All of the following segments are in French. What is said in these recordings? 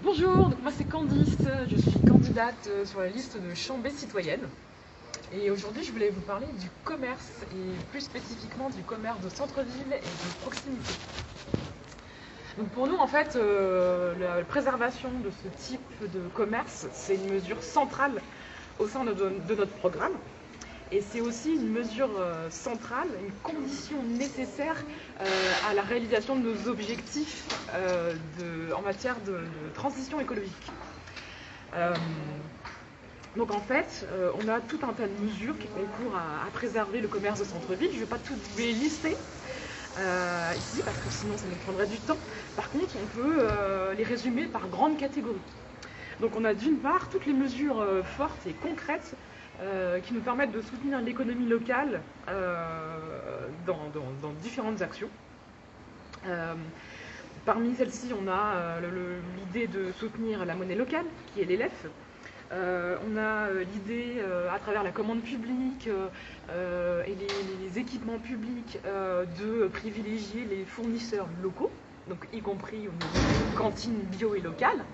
Bonjour, donc moi c'est Candice, je suis candidate sur la liste de Chambée citoyenne. Et aujourd'hui je voulais vous parler du commerce et plus spécifiquement du commerce de centre-ville et de proximité. Donc pour nous en fait, la préservation de ce type de commerce, c'est une mesure centrale au sein de notre programme. Et c'est aussi une mesure centrale, une condition nécessaire à la réalisation de nos objectifs en matière de transition écologique. Donc en fait, on a tout un tas de mesures qui concourent à préserver le commerce de centre-ville. Je ne vais pas toutes les lister ici parce que sinon ça nous prendrait du temps. Par contre, on peut les résumer par grandes catégories. Donc on a d'une part toutes les mesures fortes et concrètes qui nous permettent de soutenir l'économie locale dans différentes actions. Parmi celles-ci, on a l'idée de soutenir la monnaie locale, qui est l'ELEF. On a l'idée, à travers la commande publique et les équipements publics, de privilégier les fournisseurs locaux, donc y compris au niveau des cantines bio et locales.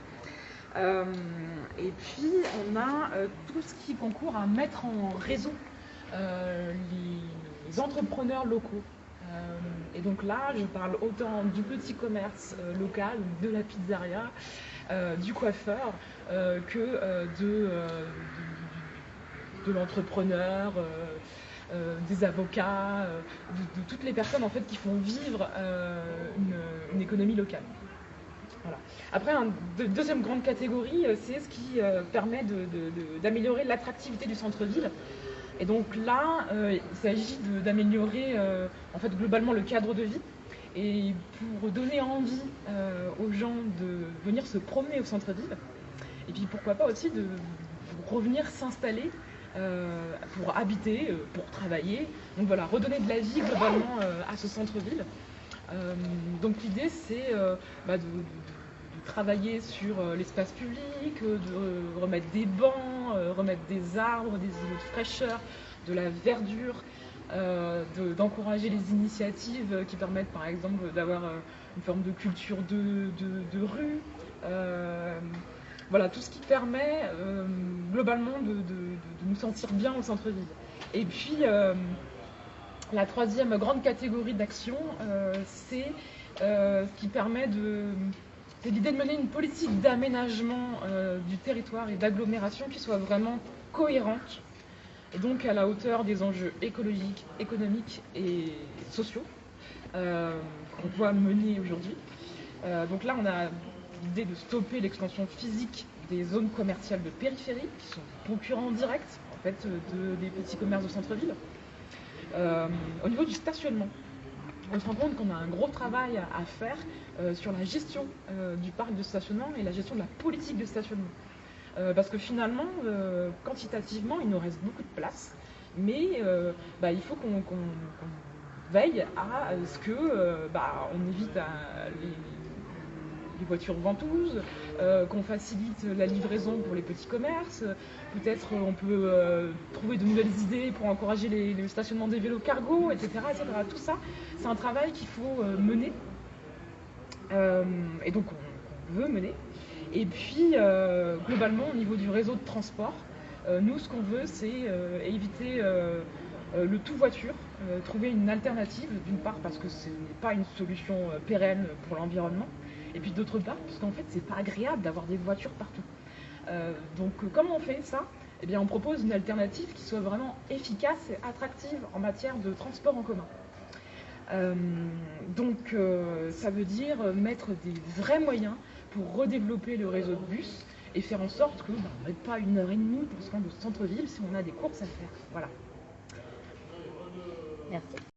Et puis on a tout ce qui concourt à mettre en réseau les entrepreneurs locaux. Et donc là, je parle autant du petit commerce local, de la pizzeria, du coiffeur, que de l'entrepreneur, des avocats, de toutes les personnes en fait qui font vivre une économie locale. Voilà. Après, deuxième grande catégorie, c'est ce qui permet d'améliorer l'attractivité du centre-ville. Et donc là, il s'agit d'améliorer en fait, globalement le cadre de vie. Et pour donner envie aux gens de venir se promener au centre-ville, et puis pourquoi pas aussi de revenir s'installer pour habiter, pour travailler. Donc voilà, redonner de la vie globalement à ce centre-ville. Donc l'idée c'est de travailler sur l'espace public, de remettre des bancs, remettre des arbres, des îlots de fraîcheur, de la verdure, d'encourager les initiatives qui permettent par exemple d'avoir une forme de culture de rue. Voilà, tout ce qui permet globalement de nous sentir bien au centre-ville. Et puis la troisième grande catégorie d'action, c'est ce qui permet c'est l'idée de mener une politique d'aménagement du territoire et d'agglomération qui soit vraiment cohérente et donc à la hauteur des enjeux écologiques, économiques et sociaux qu'on doit mener aujourd'hui. Donc là, on a l'idée de stopper l'extension physique des zones commerciales de périphérie qui sont concurrents directs en fait, des petits commerces de centre-ville. Au niveau du stationnement, on se rend compte qu'on a un gros travail à faire sur la gestion du parc de stationnement et la gestion de la politique de stationnement. Parce que finalement, quantitativement, il nous reste beaucoup de place, mais il faut qu'on veille à ce que on évite les voitures ventouses, qu'on facilite la livraison pour les petits commerces. Peut-être on peut trouver de nouvelles idées pour encourager le stationnement des vélos cargo, etc. etc. Tout ça, c'est un travail qu'il faut mener et donc on veut mener. Et puis, globalement, au niveau du réseau de transport, nous, ce qu'on veut, c'est éviter le tout voiture, trouver une alternative, d'une part parce que ce n'est pas une solution pérenne pour l'environnement, et puis d'autre part parce qu'en fait, c'est pas agréable d'avoir des voitures partout. Donc, comment on fait ça ? Eh bien, on propose une alternative qui soit vraiment efficace et attractive en matière de transport en commun. Donc, ça veut dire mettre des vrais moyens pour redévelopper le réseau de bus et faire en sorte qu'on ne mette pas 1h30 pour se rendre au centre-ville si on a des courses à faire. Voilà. Merci.